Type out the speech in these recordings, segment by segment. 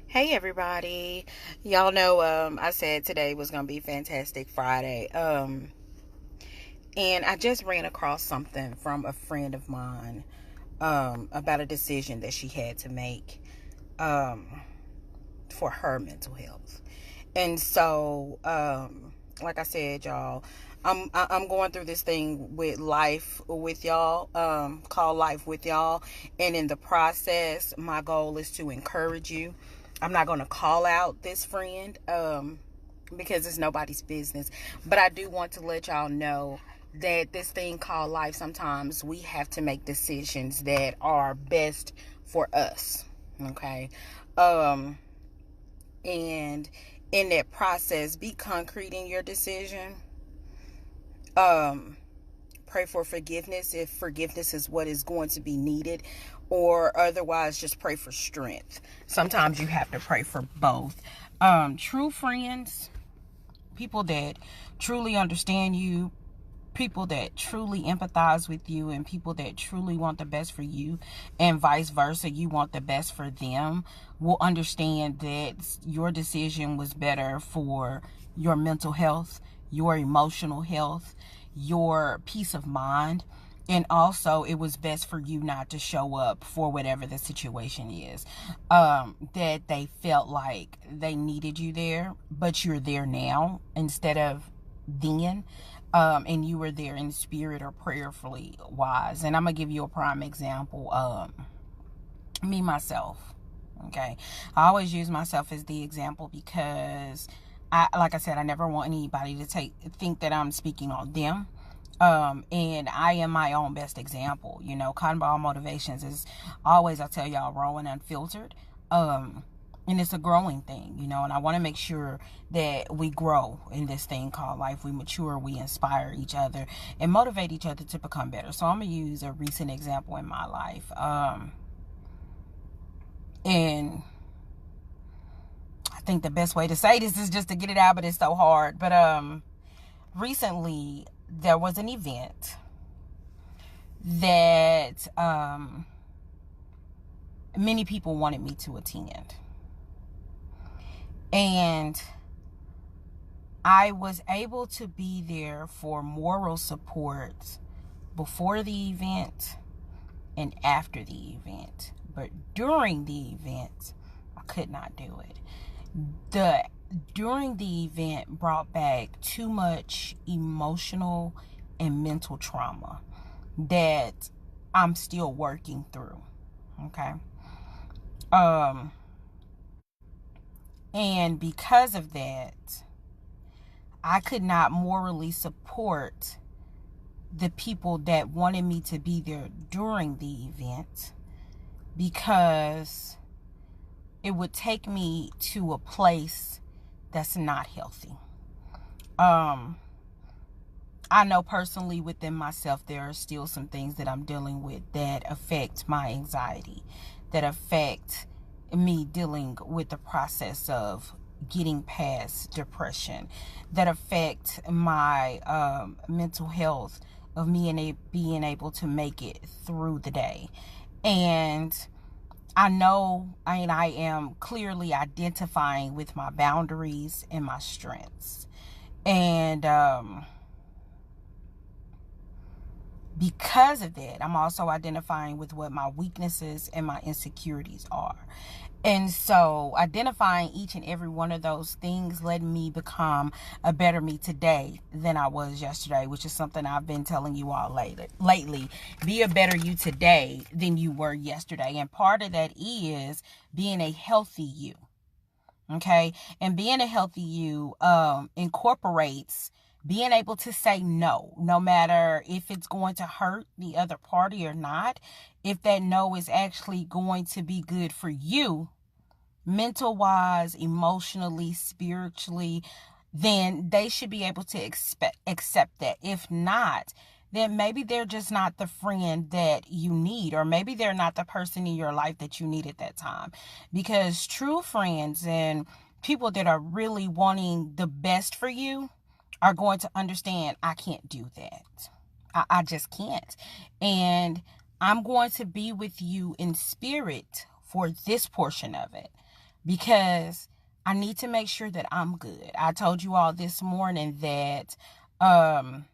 Hey everybody. Y'all know I said today was going to be Fantastic Friday. And I just ran across something from a friend of mine about a decision that she had to make um for her mental health. And so like I said, y'all, I'm going through this thing with life with y'all, called life with y'all, and in the process, my goal is to encourage you. I'm not going to call out this friend because it's nobody's business, but I do want to let y'all know that this thing called life, sometimes we have to make decisions that are best for us. Okay. um and in that process, be concrete in your decision. um Pray for forgiveness if forgiveness is what is going to be needed, or otherwise just pray for strength. Sometimes you have to pray for both. True friends, people that truly understand you, people that truly empathize with you, and people that truly want the best for you, and vice versa, you want the best for them, will understand that your decision was better for your mental health, your emotional health, your peace of mind. And also, it was best for you not to show up for whatever the situation is. That they felt like they needed you there, but you're there now instead of then. And you were there in spirit or prayerfully wise. And I'm gonna give you a prime example. Me myself. Okay, I always use myself as the example because like I said, I never want anybody to think that I'm speaking on them. And I am my own best example. Cotton Ball Motivations is always, I tell y'all, raw and unfiltered. And it's a growing thing, and I want to make sure that we grow in this thing called life. We mature, we inspire each other, and motivate each other to become better. So I'm going to use a recent example in my life. And I think the best way to say this is just to get it out, but it's so hard. But recently, there was an event that many people wanted me to attend. And I was able to be there for moral support before the event and after the event. But during the event, I could not do it. During the event brought back too much emotional and mental trauma that I'm still working through. Okay. And because of that, I could not morally support the people that wanted me to be there during the event, because it would take me to a place that's not healthy. I know personally within myself there are still some things that I'm dealing with that affect my anxiety, that affect me dealing with the process of getting past depression, that affect my mental health of me being able to make it through the day. And I know, I am clearly identifying with my boundaries and my strengths. And because of that, I'm also identifying with what my weaknesses and my insecurities are. And so identifying each and every one of those things led me become a better me today than I was yesterday, which is something I've been telling you all lately. Be a better you today than you were yesterday. And part of that is being a healthy you. Okay. And being a healthy you incorporates being able to say no matter if it's going to hurt the other party or not. If that no is actually going to be good for you, mental wise, emotionally, spiritually, then they should be able to accept that. If not, then maybe they're just not the friend that you need, or maybe they're not the person in your life that you need at that time. Because true friends and people that are really wanting the best for you are going to understand, I can't do that. I just can't. And I'm going to be with you in spirit for this portion of it. because I need to make sure that I'm good. I told you all this morning that, I'm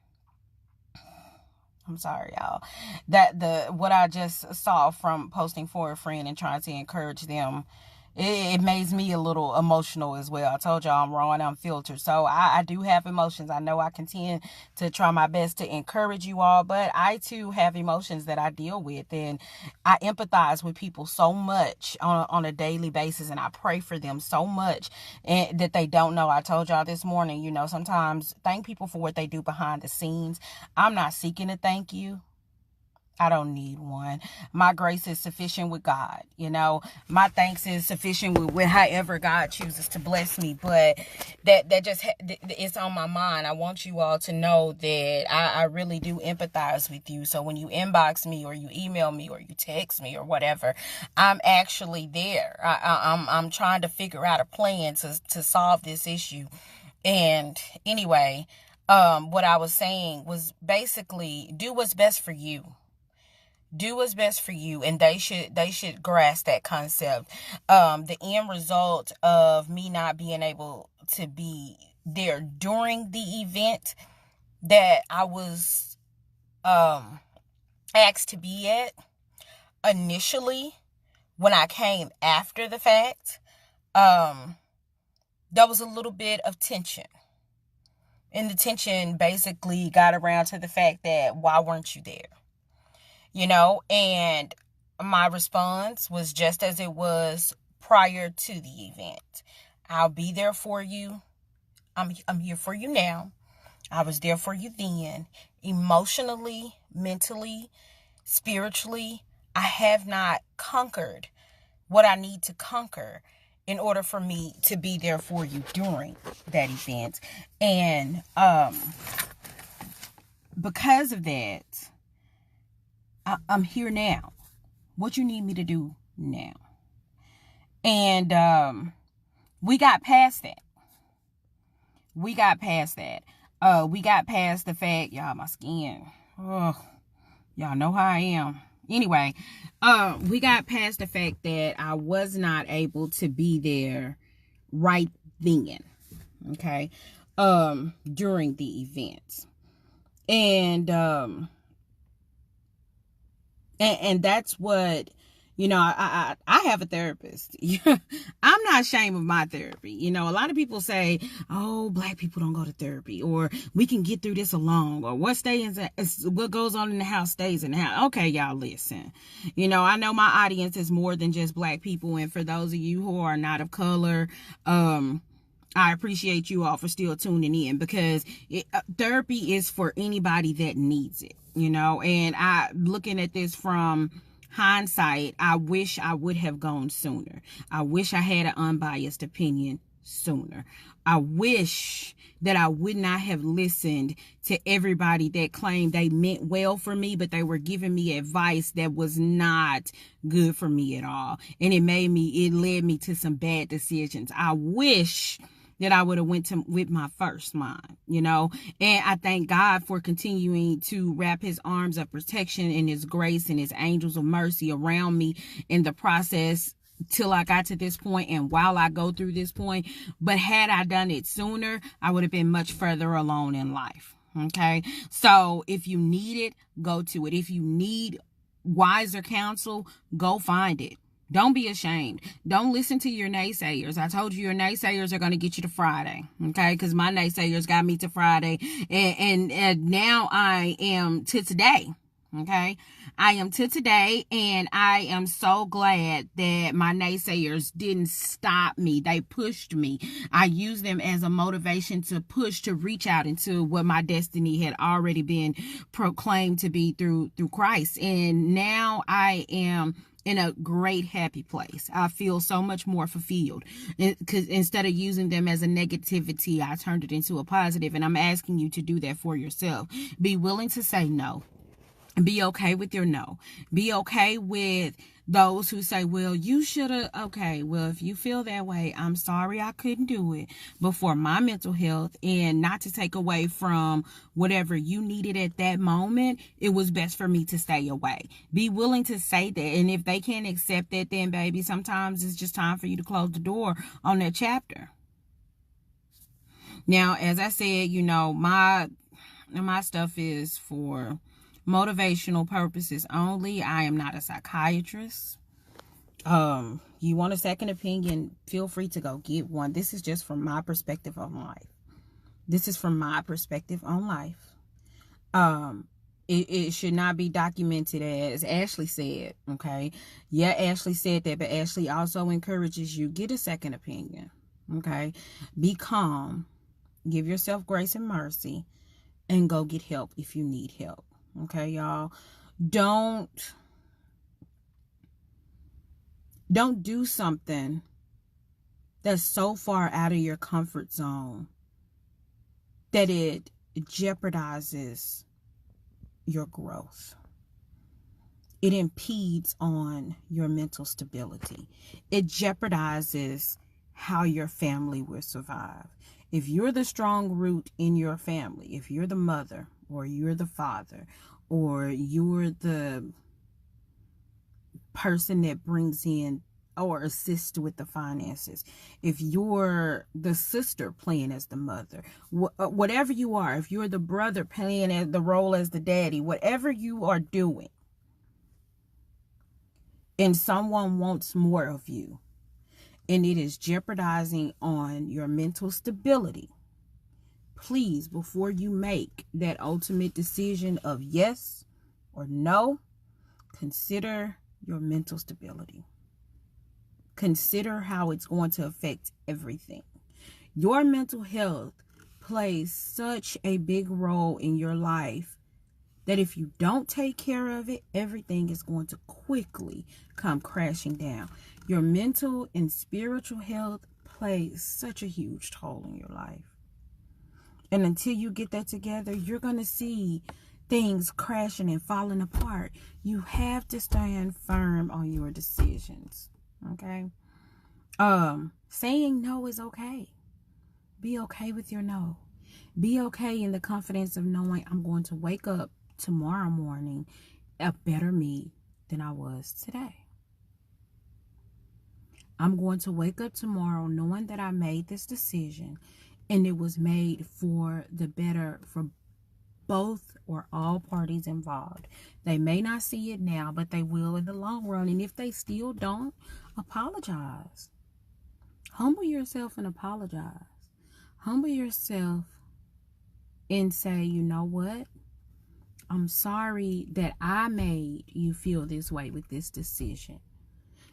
sorry, y'all, that what I just saw from posting for a friend and trying to encourage them, it makes me a little emotional as well. I told y'all I'm raw and unfiltered. So I do have emotions. I know I continue to try my best to encourage you all, but I too have emotions that I deal with. And I empathize with people so much on a daily basis. And I pray for them so much and that they don't know. I told y'all this morning, sometimes thank people for what they do behind the scenes. I'm not seeking to thank you. I don't need one. My grace is sufficient with God. My thanks is sufficient with however God chooses to bless me. But that just it's on my mind. I want you all to know that I really do empathize with you. So when you inbox me or you email me or you text me or whatever, I'm actually there. I'm trying to figure out a plan to solve this issue. And anyway, what I was saying was basically do what's best for you. Do what's best for you, and they should grasp that concept. The end result of me not being able to be there during the event that I was asked to be at initially, when I came after the fact, there was a little bit of tension. And the tension basically got around to the fact that, why weren't you there? And my response was just as it was prior to the event. I'll be there for you. I'm here for you now. I was there for you then. Emotionally, mentally, spiritually, I have not conquered what I need to conquer in order for me to be there for you during that event. And because of that, I'm here now. What you need me to do now? And we got past that. We got past the fact, y'all, my skin. Oh, y'all know how I am. Anyway, we got past the fact that I was not able to be there right then. Okay. During the events. And that's what, I have a therapist. I'm not ashamed of my therapy. A lot of people say, oh, Black people don't go to therapy, or we can get through this alone, or what goes on in the house stays in the house. Okay, y'all, listen. I know my audience is more than just Black people. And for those of you who are not of color, I appreciate you all for still tuning in, because therapy is for anybody that needs it, and looking at this from hindsight, I wish I would have gone sooner. I wish I had an unbiased opinion sooner. I wish that I would not have listened to everybody that claimed they meant well for me, but they were giving me advice that was not good for me at all. And it led me to some bad decisions. I wish that I would have went with my first mind, and I thank God for continuing to wrap his arms of protection and his grace and his angels of mercy around me in the process till I got to this point and while I go through this point. But had I done it sooner, I would have been much further along in life. Okay. So if you need it, go to it. If you need wiser counsel, go find it. Don't be ashamed. Don't listen to your naysayers. I told you your naysayers are going to get you to Friday. Okay. Because my naysayers got me to Friday. And now I am to today. Okay. I am to today. And I am so glad that my naysayers didn't stop me. They pushed me. I used them as a motivation to push, to reach out into what my destiny had already been proclaimed to be through Christ. And now I am in a great, happy place. I feel so much more fulfilled. Because instead of using them as a negativity, I turned it into a positive. And I'm asking you to do that for yourself. Be willing to say no. Be okay with your no. Be okay with those who say, well, you should have. Okay, well, if you feel that way, I'm sorry I couldn't do it. But for my mental health, and not to take away from whatever you needed at that moment, it was best for me to stay away. Be willing to say that. And if they can't accept that, then baby, sometimes it's just time for you to close the door on that chapter. Now, as I said, my stuff is for motivational purposes only. I am not a psychiatrist. You want a second opinion, feel free to go get one. This is just from my perspective on life. It should not be documented as Ashley said, okay? Yeah, Ashley said that, but Ashley also encourages you, get a second opinion, okay? Be calm, give yourself grace and mercy, and go get help if you need help. Okay, y'all. Don't do something that's so far out of your comfort zone that it jeopardizes your growth. It impedes on your mental stability. It jeopardizes how your family will survive. If you're the strong root in your family, if you're the mother or you're the father or you're the person that brings in or assists with the finances, if you're the sister playing as the mother, whatever you are, if you're the brother playing the role as the daddy, whatever you are doing, and someone wants more of you, and it is jeopardizing on your mental stability, please, before you make that ultimate decision of yes or no, consider your mental stability. Consider how it's going to affect everything. Your mental health plays such a big role in your life that if you don't take care of it, everything is going to quickly come crashing down. Your mental and spiritual health plays such a huge toll in your life. And until you get that together, you're going to see things crashing and falling apart. You have to stand firm on your decisions. Okay? Saying no is okay. Be okay with your no. Be okay in the confidence of knowing I'm going to wake up tomorrow morning a better me than I was today. I'm going to wake up tomorrow knowing that I made this decision and it was made for the better for both or all parties involved. They may not see it now, but they will in the long run. And if they still don't, apologize. Humble yourself and apologize. Humble yourself and say, you know what? I'm sorry that I made you feel this way with this decision.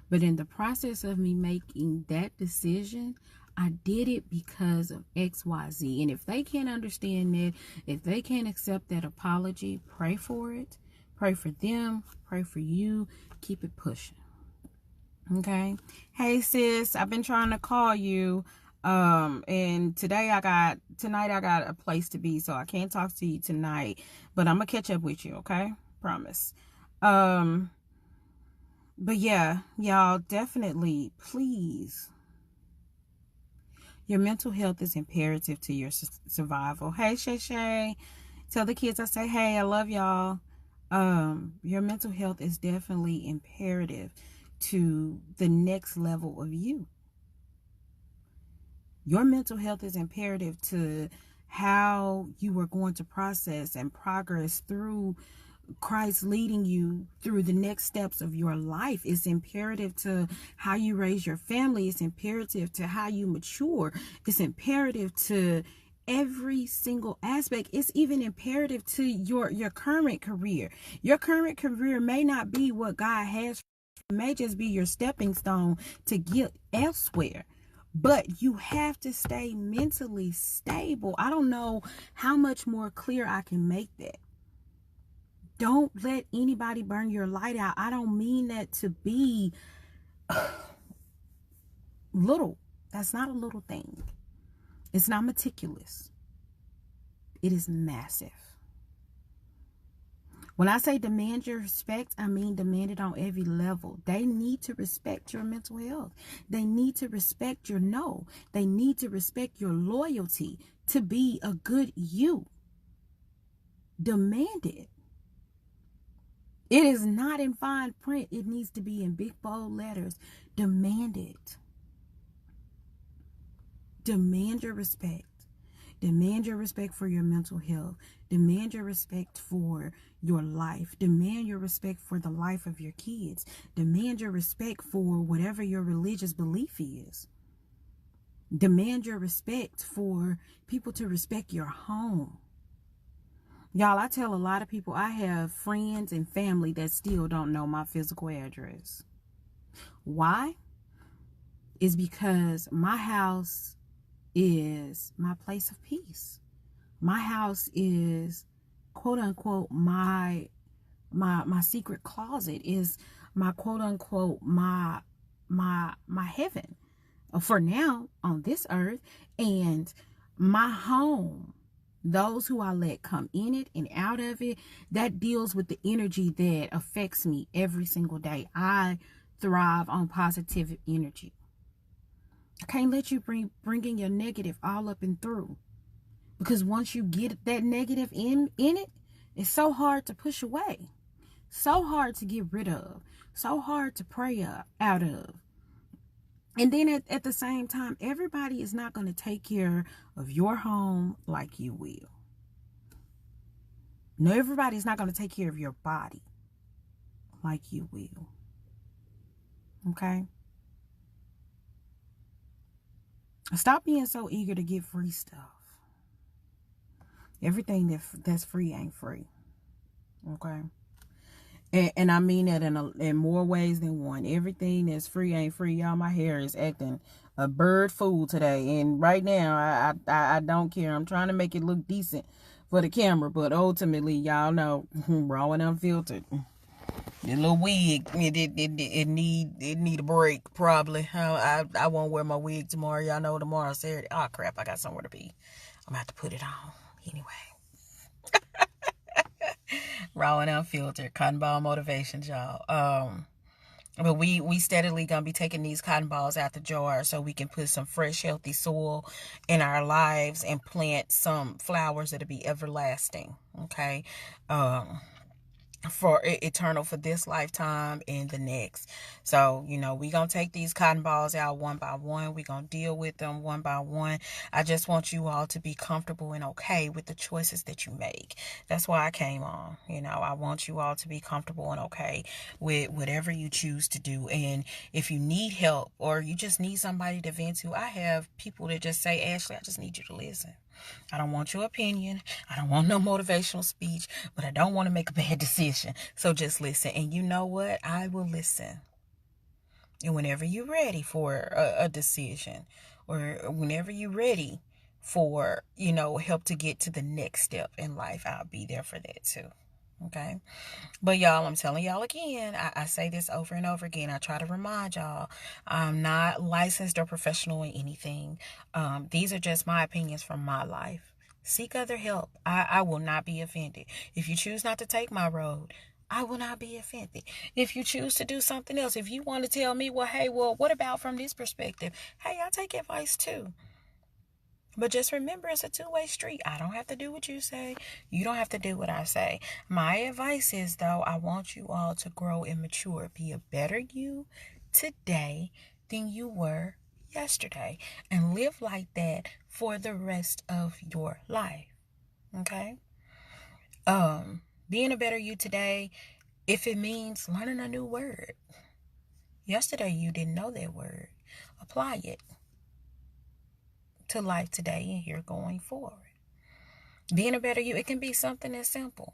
But in the process of me making that decision, I did it because of X, Y, Z. And if they can't understand that, if they can't accept that apology, pray for it. Pray for them. Pray for you. Keep it pushing. Okay? Hey, sis, I've been trying to call you. And tonight I got a place to be, so I can't talk to you tonight. But I'm gonna catch up with you, okay? Promise. But yeah, y'all, definitely, please. Your mental health is imperative to your survival. Hey, Shay Shay. Tell the kids I say, hey, I love y'all. Your mental health is definitely imperative to the next level of you. Your mental health is imperative to how you are going to process and progress through Christ leading you through the next steps of your life. It's imperative to how you raise your family. It's imperative to how you mature. It's imperative to every single aspect. It's even imperative to your current career. Your current career may not be what God has. It may just be your stepping stone to get elsewhere. But you have to stay mentally stable. I don't know how much more clear I can make that. Don't let anybody burn your light out. I don't mean that to be little. That's not a little thing. It's not meticulous. It is massive. When I say demand your respect, I mean demand it on every level. They need to respect your mental health. They need to respect your no. They need to respect your loyalty to be a good you. Demand it. It is not in fine print. It needs to be in big bold letters. Demand it. Demand your respect. Demand your respect for your mental health. Demand your respect for your life. Demand your respect for the life of your kids. Demand your respect for whatever your religious belief is. Demand your respect for people to respect your home. Y'all, I tell a lot of people, I have friends and family that still don't know my physical address. Why? It's because my house is my place of peace. My house is, quote unquote, my secret closet, is my quote unquote my heaven for now on this earth. And my home, those who I let come in it and out of it, that deals with the energy that affects me every single day. I thrive on positive energy. I can't let you bring in your negative all up and through. Because once you get that negative in it, it's so hard to push away. So hard to get rid of. So hard to pray out of. And then at the same time, everybody is not going to take care of your home like you will. No, everybody's not going to take care of your body like you will. Okay? Stop being so eager to get free stuff. Everything that's free ain't free. Okay? And I mean that in more ways than one. Everything that's free ain't free. Y'all, my hair is acting a bird fool today. And right now, I don't care. I'm trying to make it look decent for the camera. But ultimately, y'all know, raw and unfiltered. The little wig, it need a break, probably. I won't wear my wig tomorrow. Y'all know tomorrow's Saturday. Oh, crap, I got somewhere to be. I'm going to have to put it on. Anyway. Raw and unfiltered. Cotton ball motivations, y'all. But we steadily going to be taking these cotton balls out the jar so we can put some fresh, healthy soil in our lives and plant some flowers that'll be everlasting. Okay. For eternal, for this lifetime and the next. So, we gonna take these cotton balls out one by one. We gonna deal with them one by one. I just want you all to be comfortable and okay with the choices that you make. That's why I came on. I want you all to be comfortable and okay with whatever you choose to do. And if you need help or you just need somebody to vent to, I have people that just say, Ashley, I just need you to listen. I don't want your opinion. I don't want no motivational speech, but I don't want to make a bad decision. So just listen. And you know what? I will listen. And whenever you're ready for a decision, or whenever you're ready for, help to get to the next step in life, I'll be there for that too. Okay. But y'all, I'm telling y'all again, I say this over and over again. I try to remind y'all, I'm not licensed or professional in anything. These are just my opinions from my life. Seek other help. I will not be offended. If you choose not to take my road, I will not be offended. If you choose to do something else, if you want to tell me, what about from this perspective? Hey, I take advice too. But just remember, it's a two-way street. I don't have to do what you say. You don't have to do what I say. My advice is, though, I want you all to grow and mature. Be a better you today than you were yesterday. And live like that for the rest of your life. Okay? Being a better you today, if it means learning a new word. Yesterday, you didn't know that word. Apply it to life today and here going forward. Being a better you, it can be something as simple.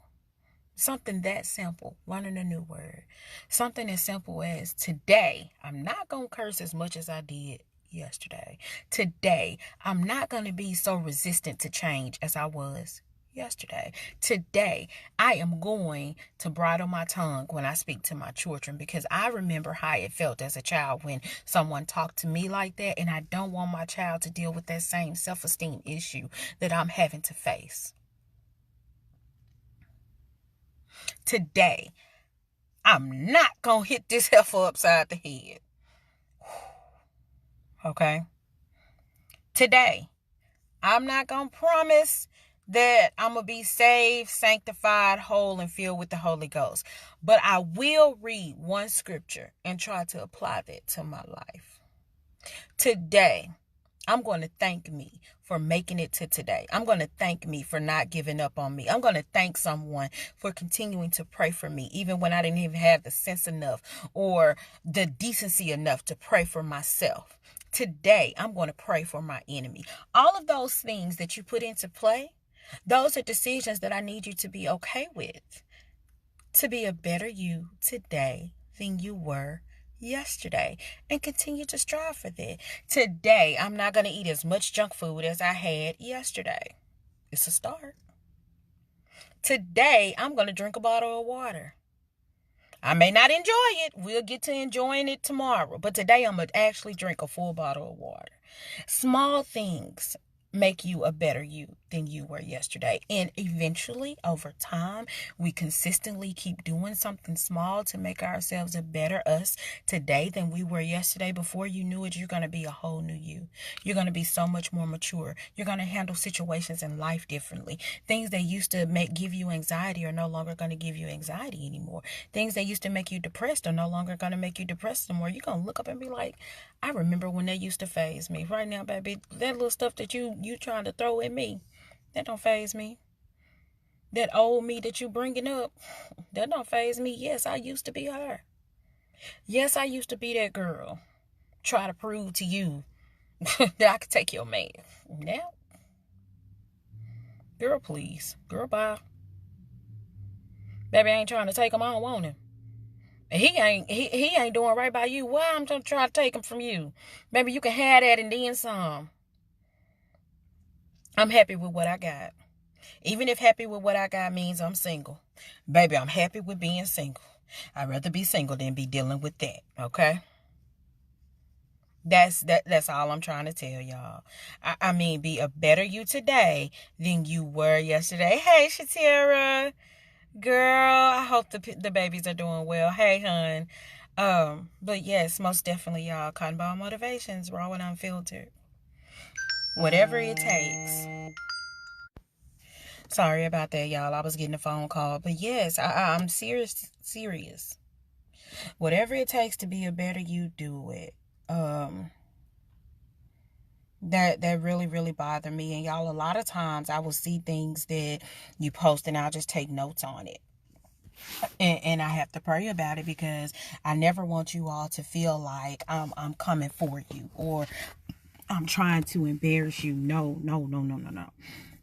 Something that simple, learning a new word. Something as simple as today, I'm not going to curse as much as I did yesterday. Today, I'm not going to be so resistant to change as I was yesterday. Today, I am going to bridle my tongue when I speak to my children, because I remember how it felt as a child when someone talked to me like that, and I don't want my child to deal with that same self-esteem issue that I'm having to face. Today, I'm not going to hit this heifer upside the head. Okay? Today, I'm not going to promise that I'm going to be saved, sanctified, whole, and filled with the Holy Ghost. But I will read one scripture and try to apply that to my life. Today, I'm going to thank me for making it to today. I'm going to thank me for not giving up on me. I'm going to thank someone for continuing to pray for me, even when I didn't even have the sense enough or the decency enough to pray for myself. Today, I'm going to pray for my enemy. All of those things that you put into play, those are decisions that I need you to be okay with. To be a better you today than you were yesterday, and continue to strive for that. Today, I'm not going to eat as much junk food as I had yesterday. It's a start. Today, I'm going to drink a bottle of water. I may not enjoy it. We'll get to enjoying it tomorrow. But today, I'm going to actually drink a full bottle of water. Small things make you a better you than you were yesterday. And eventually, over time, we consistently keep doing something small to make ourselves a better us today than we were yesterday. Before you knew it, you're going to be a whole new you. You're going to be so much more mature. You're going to handle situations in life differently. Things that used to give you anxiety are no longer going to give you anxiety anymore. Things that used to make you depressed are no longer going to make you depressed anymore. You're going to look up and be like, I remember when they used to faze me. Right now, baby, that little stuff that you trying to throw at me, that don't faze me. That old me that you bringing up, that don't faze me. Yes, I used to be her. Yes, I used to be that girl. Try to prove to you that I could take your man. Now, girl, please. Girl, bye. Baby, I ain't trying to take him. I don't want him. He ain't doing right by you. Why I'm gonna try to take him from you? Maybe you can have that and then some. I'm happy with what I got. Even if happy with what I got means I'm single. Baby, I'm happy with being single. I'd rather be single than be dealing with that. Okay? That's all I'm trying to tell y'all. I mean, be a better you today than you were yesterday. Hey, Shatira. Girl, I hope the babies are doing well. Hey, hun. But yes, most definitely, y'all. Cotton Ball Motivations, raw and unfiltered. Whatever it takes. Sorry about that, y'all. I was getting a phone call. But yes, I'm serious. Whatever it takes to be a better you, do it. That really, really bothered me. And y'all, a lot of times I will see things that you post and I'll just take notes on it. And I have to pray about it because I never want you all to feel like I'm coming for you or I'm trying to embarrass you. No.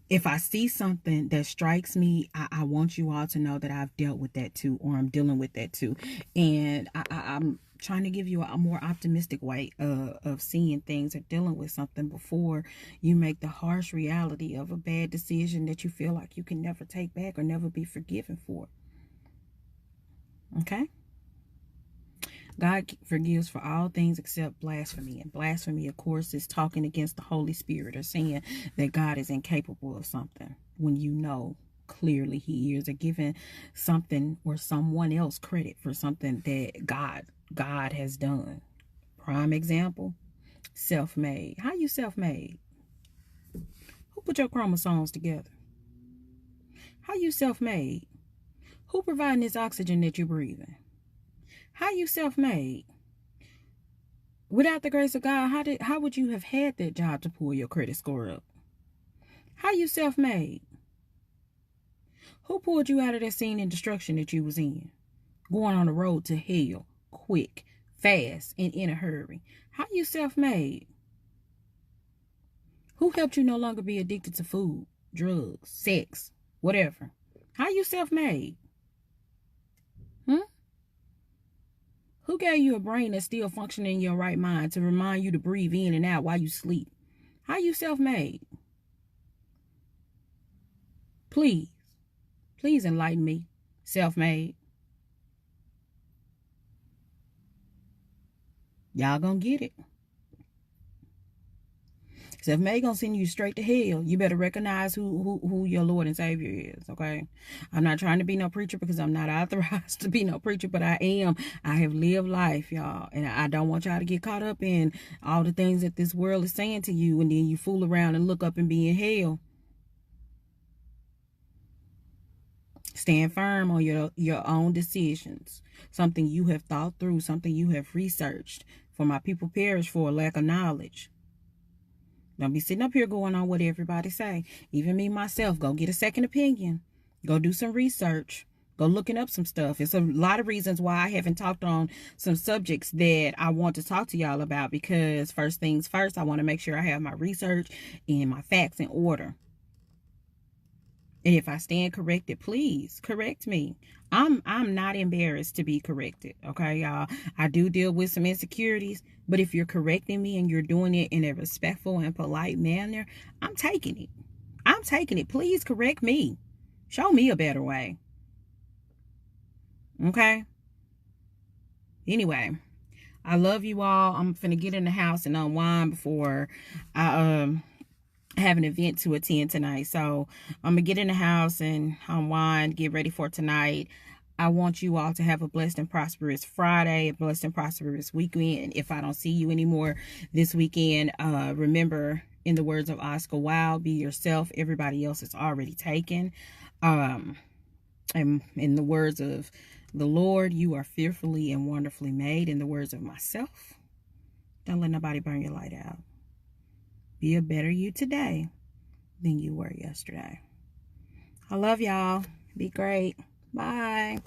If I see something that strikes me, I want you all to know that I've dealt with that too, or I'm dealing with that too. And I'm trying to give you a more optimistic way of seeing things or dealing with something before you make the harsh reality of a bad decision that you feel like you can never take back or never be forgiven for. Okay? God forgives for all things except blasphemy. And blasphemy, of course, is talking against the Holy Spirit or saying that God is incapable of something when you know clearly he is, or giving something or someone else credit for something that God has done. Prime example, self-made. How you self-made? Who put your chromosomes together? How you self-made? Who providing this oxygen that you're breathing? How you self-made? Without the grace of God, how would you have had that job to pull your credit score up? How you self-made? Who pulled you out of that scene in destruction that you was in? Going on the road to hell, quick, fast, and in a hurry. How you self-made? Who helped you no longer be addicted to food, drugs, sex, whatever? How you self-made? Who gave you a brain that's still functioning in your right mind to remind you to breathe in and out while you sleep? How you self-made? Please enlighten me. Self-made. Y'all gonna get it. So if May gonna send you straight to hell, you better recognize who your Lord and Savior is, okay? I'm not trying to be no preacher because I'm not authorized to be no preacher, but I am. I have lived life, y'all. And I don't want y'all to get caught up in all the things that this world is saying to you, and then you fool around and look up and be in hell. Stand firm on your own decisions. Something you have thought through, something you have researched. For my people perish for a lack of knowledge. Don't be sitting up here going on what everybody say. Even me, myself, go get a second opinion. Go do some research. Go looking up some stuff. It's a lot of reasons why I haven't talked on some subjects that I want to talk to y'all about, because first things first, I want to make sure I have my research and my facts in order. And if I stand corrected, please correct me. I'm not embarrassed to be corrected, okay, y'all? I do deal with some insecurities, but if you're correcting me and you're doing it in a respectful and polite manner, I'm taking it. I'm taking it. Please correct me. Show me a better way. Okay? Anyway, I love you all. I'm finna get in the house and unwind before I have an event to attend tonight. So I'm gonna get in the house and unwind, get ready for tonight. I want you all to have a blessed and prosperous Friday, a blessed and prosperous weekend. If I don't see you anymore this weekend, remember, in the words of Oscar Wilde, be yourself. Everybody else is already taken. And in the words of the Lord, you are fearfully and wonderfully made. In the words of myself, don't let nobody burn your light out. Be a better you today than you were yesterday. I love y'all. Be great. Bye.